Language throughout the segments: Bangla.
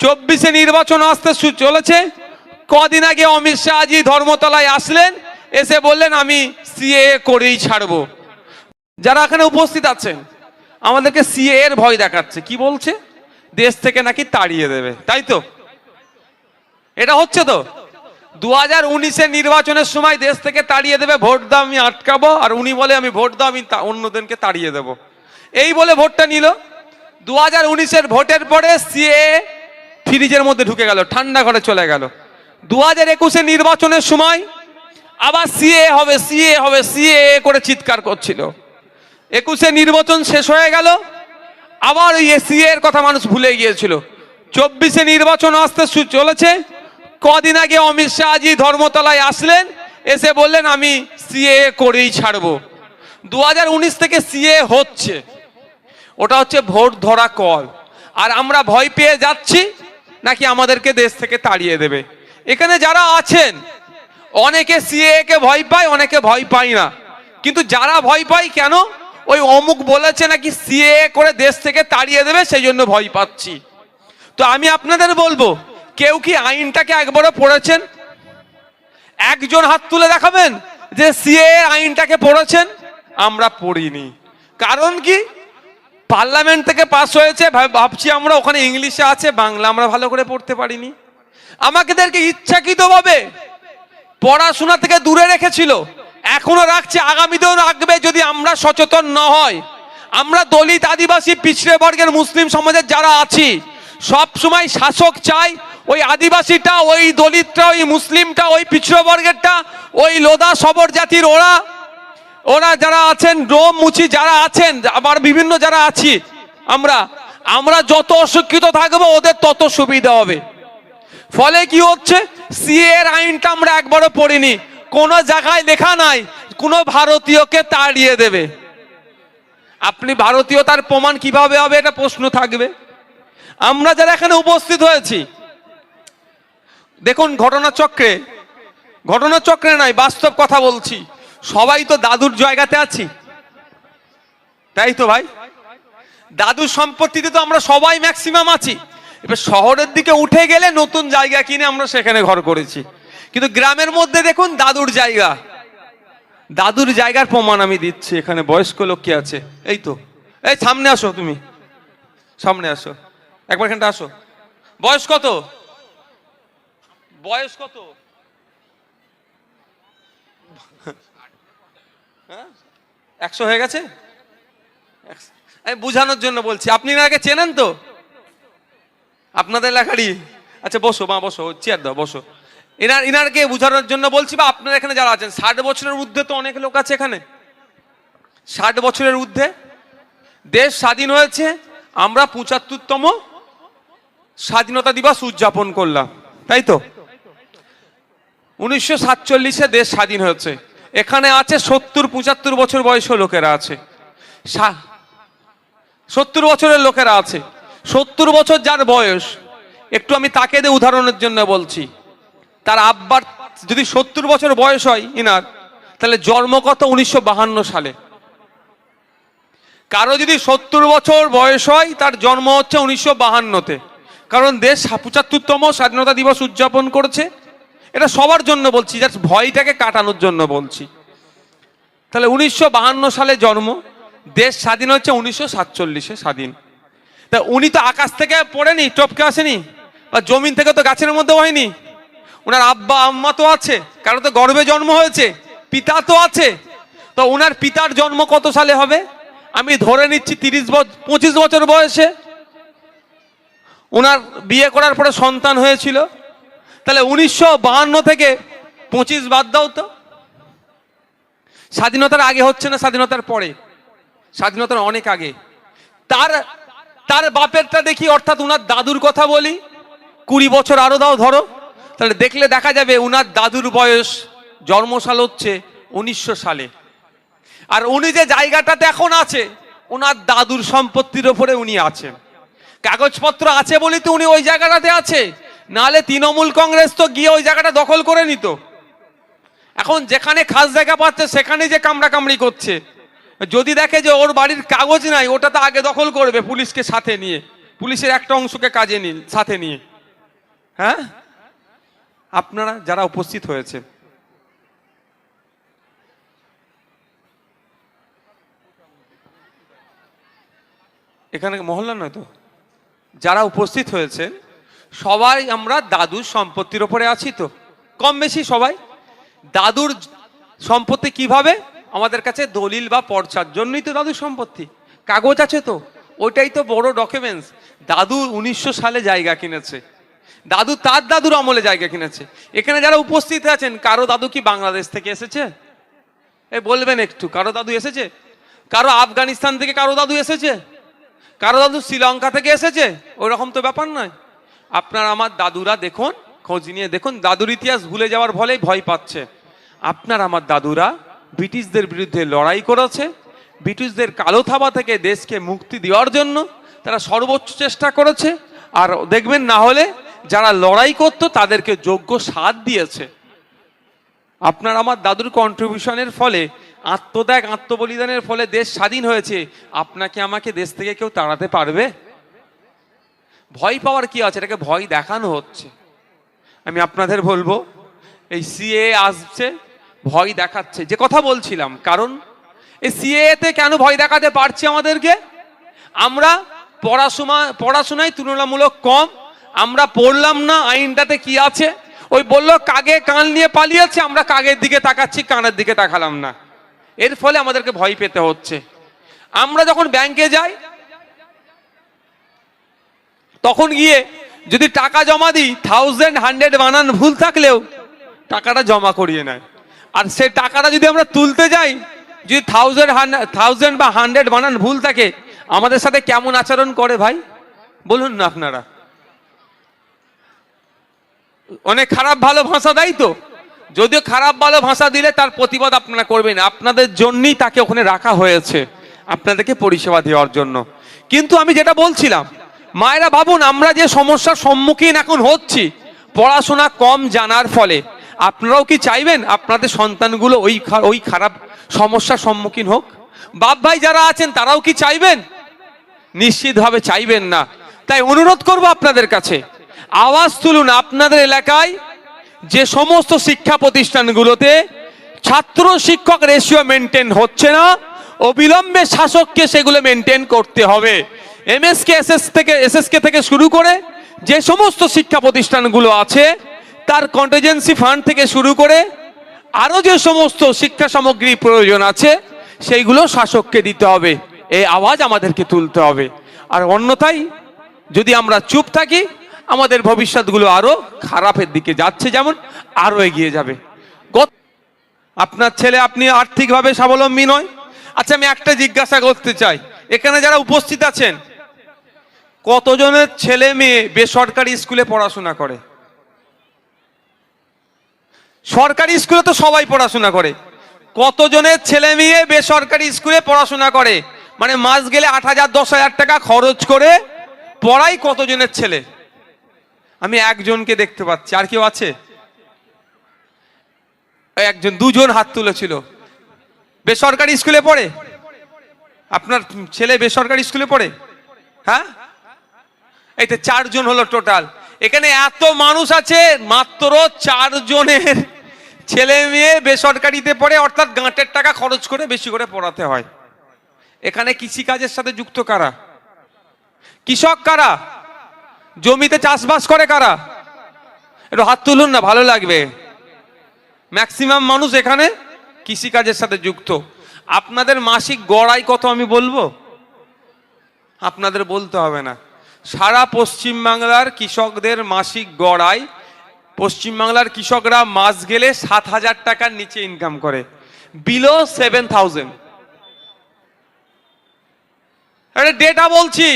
24-এ নির্বাচন আসতে চলেছে। কদিন আগে অমিত শাহজি ধর্মতলায় আসলেন, এসে বললেন আমি সিএএ করেই ছাড়বো। যারা এখানে উপস্থিত আছেন আমাদেরকে সিএএ এর ভয় দেখাচ্ছে, কি বলছে দেশ থেকে নাকি তাড়িয়ে দেবে, তাই তো? এটা হচ্ছে তো 2019-এর নির্বাচনের সময় দেশ থেকে তাড়িয়ে দেবে, ভোট দাও আমি আটকাবো, আর উনি বলে আমি ভোট দাও আমি অন্যদেরকে তাড়িয়ে দেব, এই বলে ভোটটা নিল। 2019-এর ভোটের পরে সিএএ ফ্রিজের মধ্যে ঢুকে গেল, ঠান্ডা ঘরে চলে গেল। 2021-এর নির্বাচনের সময় আবার সিএএ হবে সিএএ হবে সিএএ করে চিৎকার করছিল। 21-এর নির্বাচন শেষ হয়ে গেল, আবার ওই সিএএ এর কথা মানুষ ভুলে গিয়েছিল। 24-এ নির্বাচন আসতে চলেছে। কদিন আগে অমিত শাহজি ধর্মতলায় আসলেন, এসে বললেন আমি সিএএ করেই ছাড়বো। 2019 থেকে সিএএ হচ্ছে, ওটা হচ্ছে ভোট ধরা কল। আর আমরা ভয় পেয়ে যাচ্ছি নাকি আমাদেরকে দেশ থেকে তাড়িয়ে দেবে। এখানে যারা আছেন অনেকে সিএএ কে ভয় পায়, অনেকে ভয় পায় না। কিন্তু যারা ভয় পায় কেন, ওই অমুক বলেছে নাকি সিএএ করে দেশ থেকে তাড়িয়ে দেবে, সেই জন্য ভয় পাচ্ছি। তো আমি আপনাদের বলবো, কেউ কি আইনটাকে একবারও পড়েছেন? একজন হাত তুলে দেখাবেন যে সিএএ আইনটাকে পড়েছেন? আমরা পড়িনি। কারণ কি, পার্লামেন্ট থেকে পাস হয়েছে, ভাবছি আমরা ওখানে ইংলিশে আছে, বাংলা আমরা ভালো করে পড়তে পারিনি। আমাদেরকে ইচ্ছাকৃতভাবে পড়াশোনা থেকে দূরে রেখেছিল, এখনো রাখছে, আগামীতেও রাখবে যদি আমরা সচেতন না হয়। আমরা দলিত, আদিবাসী, পিছড়ে বর্গের মুসলিম সমাজের যারা আছি, সব সময় শাসক চাই ওই আদিবাসীটা, ওই দলিতটা, ওই মুসলিমটা, ওই পিছড়ে বর্গেরটা, ওই লোদা সবর জাতির ওরা যারা আছেন, ডোম মুচি যারা আছেন, আবার বিভিন্ন যারা আছি, আমরা যত অশিক্ষিত থাকবো ওদের তত সুবিধা হবে। ফলে কি হচ্ছে, সিএএ এর আইনটা আমরা একবারও পড়িনি, কোন জায়গায় লেখা নাই কোন ভারতীয়কে তাড়িয়ে দেবে। আপনি ভারতীয়তার প্রমাণ কিভাবে হবে, এটা প্রশ্ন থাকবে। আমরা যারা এখানে উপস্থিত হয়েছি, দেখুন ঘটনাচক্রে নাই, বাস্তব কথা বলছি, সবাই তো দাদুর জায়গাতে আছি, তাই তো ভাই? দাদুর সম্পত্তিতে তো আমরা সবাই ম্যাক্সিমাম আছি। এবার শহরের দিকে উঠে গেলে নতুন জায়গা কিনে আমরা সেখানে ঘর করেছি, কিন্তু গ্রামের মধ্যে দেখুন দাদুর জায়গার প্রমাণ আমি দিচ্ছি। এখানে বয়স্ক লোক কি আছে, এই তো, এই সামনে আসো, তুমি সামনে আসো, একবার এখানটা আসো। বয়স কত? 100 হয়ে গেছে? আমি বুঝানোর জন্য বলছি, আপনি এনাকে চেনেন তো? আপনাদের এলাকারই? আচ্ছা বসো মা, বসো, চেয়ার দাও, বসো। ইনারকে বুঝানোর জন্য বলছি, বা আপনারা এখানে যারা আছেন 60 বছরের ঊর্ধ্বে তো অনেক লোক আছে এখানে। 60 বছরের ঊর্ধ্বে দেশ স্বাধীন হয়েছে, আমরা 75তম স্বাধীনতা দিবস উদযাপন করলাম, তাই তো? 1947-এ দেশ স্বাধীন হয়েছে। এখানে আছে 70-75 বছর বয়সী লোকেরা আছে, 70 বছরের লোকেরা আছে। 70 বছর যার বয়স, একটু আমি তাকে দিয়ে উদাহরণের জন্য বলছি, তার আব্বার যদি 70 বছর বয়স হয় ইনার, তাহলে জন্ম কত? 1952 সালে। কারো যদি 70 বছর বয়স হয়, তার জন্ম হচ্ছে 1952-তে, কারণ দেশ 75তম স্বাধীনতা দিবস উদযাপন করেছে। এটা সবার জন্য বলছি, যার ভয়টাকে কাটানোর জন্য বলছি। তাহলে 1952 সালে জন্ম, দেশ স্বাধীন হচ্ছে 1947-এ স্বাধীন। তা উনি তো আকাশ থেকে পড়েনি, টপকে আসেনি, বা জমিন থেকে তো গাছের মধ্যে হয়নি। ওনার আব্বা আম্মা তো আছে, কারো তো গর্ভে জন্ম হয়েছে, পিতা তো আছে। তো ওনার পিতার জন্ম কত সালে হবে? আমি ধরে নিচ্ছি 25 বছর বয়সে ওনার বিয়ে করার পরে সন্তান হয়েছিল। তাহলে 1952 থেকে 25 বাদ দাও তো। স্বাধীনতার আগে হচ্ছে না স্বাধীনতার পরে? স্বাধীনতার অনেক আগে। তার বাপেরটা দেখি, অর্থাৎ উনার দাদুর কথা বলি, 20 বছর আরো দাও ধরো, তাহলে দেখলে দেখা যাবে উনার দাদুর বয়স, জন্মসাল হচ্ছে 1900 সালে। আর উনি যে জায়গাটাতে এখন আছে, উনার দাদুর সম্পত্তির উপরে উনি আছেন, কাগজপত্র আছে বলি তো উনি ওই জায়গাটাতে আছে, নাহলে তৃণমূল কংগ্রেস তো গিয়ে ওই জায়গাটা দখল করে নিত। এখন যেখানে খাস জায়গা পাচ্ছে সেখানে যে কামড়াকামড়ি করছে, যদি দেখে যে ওর বাড়ির কাগজ নাই, ওটা তো আগে দখল করবে পুলিশকে সাথে নিয়ে, পুলিশের একটা অংশকে কাজে সাথে নিয়ে। হ্যাঁ, আপনারা যারা উপস্থিত হয়েছে, এখানে মহল্লা নয় তো, যারা উপস্থিত হয়েছে সবাই আমরা দাদুর সম্পত্তির ওপরে আছি তো, কম বেশি সবাই। দাদুর সম্পত্তি কিভাবে? আমাদের কাছে দলিল বা পর্চার জন্যই তো দাদুর সম্পত্তি, কাগজ আছে তো, ওইটাই তো বড় ডকুমেন্টস। দাদু 1900 সালে জায়গা কিনেছে, দাদু তার দাদুর আমলে জায়গা কিনেছে। এখানে যারা উপস্থিত আছেন, কারো দাদু কি বাংলাদেশ থেকে এসেছে? বলবেন একটু, কারো দাদু এসেছে? কারো আফগানিস্তান থেকে কারো দাদু এসেছে? কারো দাদু শ্রীলঙ্কা থেকে এসেছে? ওই রকম তো ব্যাপার নয়। আপনার আমার দাদুরা দেখুন, খোঁজ নিয়ে দেখুন, দাদুর ইতিহাস ভুলে যাওয়ার ফলেই ভয় পাচ্ছে। আপনার আমার দাদুরা ব্রিটিশদের বিরুদ্ধে লড়াই করেছে, ব্রিটিশদের কালো থাবা থেকে দেশকে মুক্তি দেওয়ার জন্য তারা সর্বোচ্চ চেষ্টা করেছে। আর দেখবেন, না হলে যারা লড়াই করতো তাদেরকে যোগ্য সাথ দিয়েছে। আপনার আমার দাদুর কন্ট্রিবিউশনের ফলে, আত্মত্যাগ আত্মবলিদানের ফলে দেশ স্বাধীন হয়েছে। আপনাকে আমাকে দেশ থেকে কেউ তাড়াতে পারবে? ভয় পাওয়ার কি আছে? এটাকে ভয় দেখানো হচ্ছে। আমি আপনাদের বলবো, এই সিএ আসছে, ভয় দেখাচ্ছে, যে কথা বলছিলাম। কারণ এই সিএতে কেন ভয় দেখাতে পারছে আমাদেরকে? আমরা পড়াশোনায় তুলনামূলক কম, আমরা পড়লাম না আইনটাতে কি আছে। ওই বললো কাগে কান নিয়ে পালিয়েছে, আমরা কাগের দিকে তাকাচ্ছি, কানের দিকে তাকালাম না। এর ফলে আমাদেরকে ভয় পেতে হচ্ছে। আমরা যখন ব্যাংকে যাই, তখন গিয়ে যদি টাকা জমা দিই, 1000 100 বানান ভুল থাকলেও টাকাটা জমা করিয়ে নেয়। আর সেই টাকাটা যদি আমরা তুলতে যাই, যদি 1000 বা 100 বানান ভুল থাকে, আমাদের সাথে কেমন আচরণ করে ভাই বলুন না আপনারা? অনেক খারাপ ভালো ভাষা দেয় তো। যদিও খারাপ ভালো ভাষা দিলে তার প্রতিবাদ আপনারা করবেন, আপনাদের জন্যই তাকে ওখানে রাখা হয়েছে, আপনাদেরকে পরিষেবা দেওয়ার জন্য। কিন্তু আমি যেটা বলছিলাম, মায়েরা ভাবুন, আমরা যে সমস্যার সম্মুখীন এখন হচ্ছি পড়াশোনা কম জানার ফলে, আপনারাও কি চাইবেন আপনাদের সন্তানগুলো ওই খারাপ সমস্যার সম্মুখীন হোক? বাপ ভাই যারা আছেন তারাও কি চাইবেন? নিশ্চিতভাবে চাইবেন না। তাই অনুরোধ করব আপনাদের কাছে, আওয়াজ তুলুন। আপনাদের এলাকায় যে সমস্ত শিক্ষা প্রতিষ্ঠানগুলোতে ছাত্র শিক্ষক রেশিও মেনটেন হচ্ছে না, অবিলম্বে শাসককে সেগুলো মেনটেন করতে হবে। এসএসকে থেকে শুরু করে যে সমস্ত শিক্ষা প্রতিষ্ঠানগুলো আছে, তার কন্টিনজেন্সি ফান্ড থেকে শুরু করে আরো যে সমস্ত শিক্ষা সামগ্রী প্রয়োজন আছে, সেইগুলো শাসককে দিতে হবে। এই আওয়াজ আমাদেরকে তুলতে হবে। আর অন্যথায় যদি আমরা চুপ থাকি, আমাদের ভবিষ্যৎগুলো আরো খারাপের দিকে যাচ্ছে, যেমন আরো এগিয়ে যাবে। আপনার ছেলে, আপনি আর্থিকভাবে স্বাবলম্বী নয়। আচ্ছা, আমি একটা জিজ্ঞাসা করতে চাই, এখানে যারা উপস্থিত আছেন, কতজনের ছেলে মেয়ে বেসরকারি স্কুলে পড়াশোনা করে? সরকারি স্কুলে তো সবাই পড়াশোনা করে। কতজনের ছেলে মেয়ে বেসরকারি স্কুলে পড়াশোনা করে? মানে মাস গেলে 8000 10,000 টাকা খরচ করে পড়াই কতজনের ছেলে? আমি একজনকে দেখতে পাচ্ছি। আর কেউ আছে? একজন, দুজন হাত তুলেছিল। বেসরকারি স্কুলে পড়ে? আপনার ছেলে বেসরকারি স্কুলে পড়ে? হ্যাঁ, এই তো 4 জন হলো টোটাল। এখানে এত মানুষ আছে, মাত্র 4 জনের ছেলে মেয়ে বেসরকারিতে পড়ে, অর্থাৎ গাঁটের টাকা খরচ করে বেশি করে পড়াতে হয়। এখানে কৃষিকাজের সাথে যুক্ত কারা? কৃষক কারা? জমিতে চাষবাস করে কারা? একটু হাত তুলুন না, ভালো লাগবে। ম্যাক্সিমাম মানুষ এখানে কৃষিকাজের সাথে যুক্ত। আপনাদের মাসিক গড়াই কত আমি বলবো? আপনাদের বলতে হবে না। সারা পশ্চিমবাংলার কৃষকদের মাসিক গড়াই, পশ্চিমবাংলার কৃষকরা মাস গেলে 7,000 টাকার নিচে ইনকাম করে, বিলো 7,000। এটা ডেটা বলছি,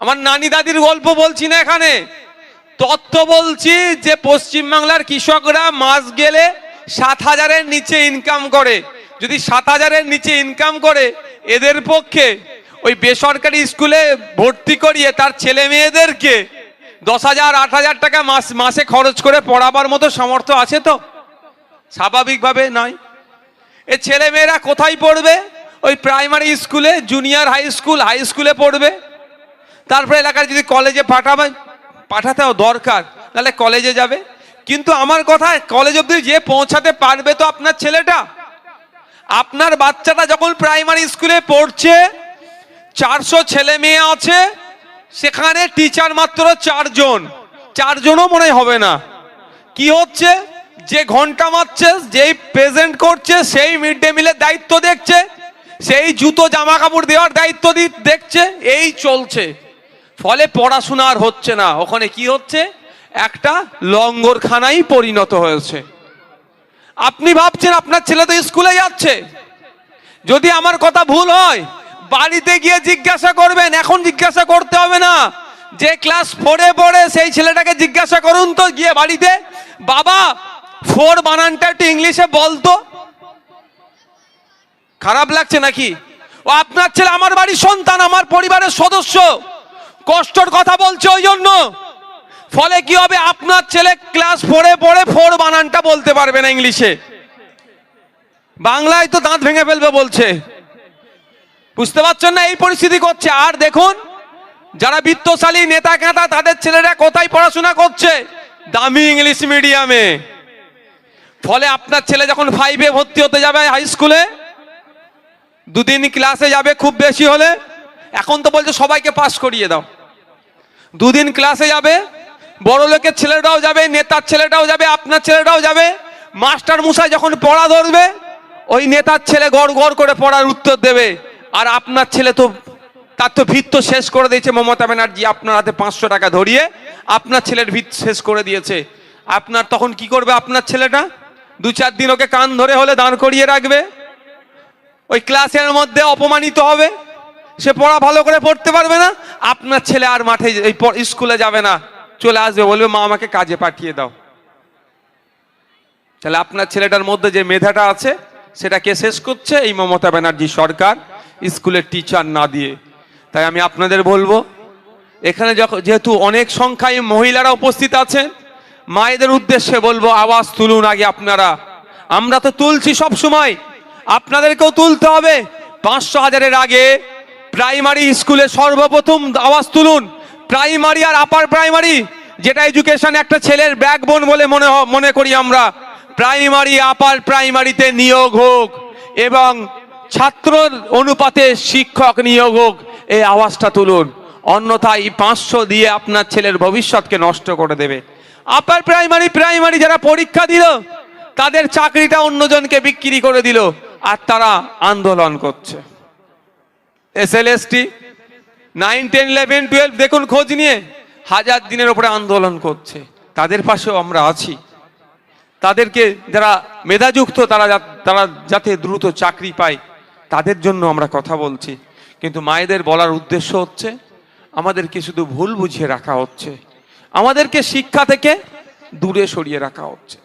আমার নানি দাদির গল্প বলছি না, এখানে তথ্য বলছি যে পশ্চিমবাংলার কৃষকরা মাস গেলে 7,000-এর নিচে ইনকাম করে। যদি 7,000-এর নিচে ইনকাম করে, এদের পক্ষে ওই বেসরকারি স্কুলে ভর্তি করিয়ে তার ছেলে মেয়েদেরকে 10,000 8,000 টাকা মাসে খরচ করে পড়াবার মতো সামর্থ্য আছে তো? স্বাভাবিকভাবে নয়। এই ছেলে মেয়েরা কোথায় পড়বে? ওই প্রাইমারি স্কুলে, জুনিয়র হাই স্কুলে পড়বে। তারপরে এলাকার যদি কলেজে পাঠাতেও দরকার, তাহলে কলেজে যাবে। কিন্তু আমার কথা, কলেজ অবধি যে পৌঁছাতে পারবে তো আপনার ছেলেটা। আপনার বাচ্চাটা যখন প্রাইমারি স্কুলে পড়ছে, 400 ছেলে মেয়ে আছে, সেখানে টিচার মাত্র 4জনও মনে হবে না। কি হচ্ছে, যে ঘন্টা মারছে, যেই প্রেজেন্ট করছে, সেই মিড ডে মিলের দায়িত্ব দেখছে, সেই জুতো জামা কাপড় দেওয়ার দায়িত্ব দেখছে, এই চলছে। ফলে পড়াশোনা আর হচ্ছে না, ওখানে কি হচ্ছে, একটা লঙ্গরখানায় পরিণত হয়েছে। আপনি ভাবছেন আপনার ছেলে তো স্কুলে যাচ্ছে, যদি আমার কথা ভুল হয় বাড়িতে গিয়ে জিজ্ঞাসা করবেন, এখন জিজ্ঞাসা করতে হবে না। যে ক্লাস 4-এ পড়ে সেই ছেলেটাকে জিজ্ঞাসা করুন তো গিয়ে বাড়িতে, বাবা 4 বানানটা একটু ইংলিশে বলতো। খারাপ লাগছে নাকি? ও আপনার ছেলে আমার বাড়ির সন্তান, আমার পরিবারের সদস্য, কষ্টর কথা বলছে ওই জন্য। ফলে কি হবে, আপনার ছেলে ক্লাস 4-এ পড়ে 4 বানানটা বলতে পারবে না ইংলিশে, বাংলায় তো দাঁত ভেঙে ফেলবে বলছে। বুঝতে পারছেন না, এই পরিস্থিতি করছে। আর দেখুন, যারা বিত্তশালী নেতা কেতা, তাদের ছেলেরা কোথায় পড়াশোনা করছে, দামি ইংলিশ মিডিয়ামে। ফলে আপনার ছেলে যখন 5-এ ভর্তি হতে যাবে হাই স্কুলে, 2 দিন ক্লাসে যাবে খুব বেশি হলে, এখন তো বলছে সবাইকে পাস করিয়ে দাও। 2 দিন ক্লাসে যাবে, বড় লোকের ছেলেটাও যাবে, নেতার ছেলেটাও যাবে, আপনার ছেলেটাও যাবে। মাস্টার মশাই যখন পড়া ধরবে, ওই নেতার ছেলে গড় গড় করে পড়ার উত্তর দেবে। আর আপনার ছেলে তো, তার তো ভিত তো শেষ করে দিয়েছে মমতা ব্যানার্জি, আপনার হাতে 500 টাকা ধরিয়ে আপনার ছেলের ভিত শেষ করে দিয়েছে। আপনার তখন কি করবে, আপনার ছেলেটা 2-4 দিন ওকে কান ধরে হলে দাঁড় করিয়ে রাখবে, ওই ক্লাসের মধ্যে অপমানিত হবে, সে পড়া ভালো করে পড়তে পারবে না। আপনার ছেলে আর মাঠে স্কুলে যাবে না, চলে আসবে, বলবে মা আমাকে কাজে পাঠিয়ে দাও। তাহলে আপনার ছেলেটার মধ্যে যে মেধাটা আছে সেটা কে শেষ করছে? এই মমতা ব্যানার্জি সরকার, স্কুলের টিচার না দিয়ে। তাই আমি আপনাদের বলবো, এখানে যেহেতু অনেক সংখ্যায় মহিলারা উপস্থিত আছেন, মায়েদের উদ্দেশ্যে বলবো, আওয়াজ তুলুন আগে আপনারা। আমরা তো তুলছি সব সময়, আপনাদেরকেও তুলতে হবে। 500,000-এর আগে প্রাইমারি স্কুলে সর্বপ্রথম আওয়াজ তুলুন। প্রাইমারি আর আপার প্রাইমারি, যেটা এডুকেশন একটা ছেলের ব্যাকবোন বলে মনে করি আমরা, প্রাইমারি আপার প্রাইমারিতে নিয়োগ হোক এবং ছাত্র অনুপাতে শিক্ষক নিয়োগ হোক, এই আওয়াজটা তুলুন। অন্যথায় 500 দিয়ে আপনার ছেলের ভবিষ্যৎকে নষ্ট করে দেবে। আপার প্রাইমারি যারা পরীক্ষা দিল, তাদের চাকরিটা অন্যজনকে বিক্রি করে দিল, আর তারা আন্দোলন করছে। SLST 9, 10, 11, 12 দেখুন খোঁজ নিয়ে 1000 দিনের উপরে আন্দোলন করছে। তাদের পাশেও আমরা আছি। তাদেরকে যারা মেধাযুক্ত, তারা যাতে দ্রুত চাকরি পায়, তাদের জন্য আমরা কথা বলছি। কিন্তু মায়েদের বলার উদ্দেশ্য হচ্ছে, আমাদেরকে শুধু ভুল বুঝিয়ে রাখা হচ্ছে, আমাদেরকে শিক্ষা থেকে দূরে সরিয়ে রাখা হচ্ছে।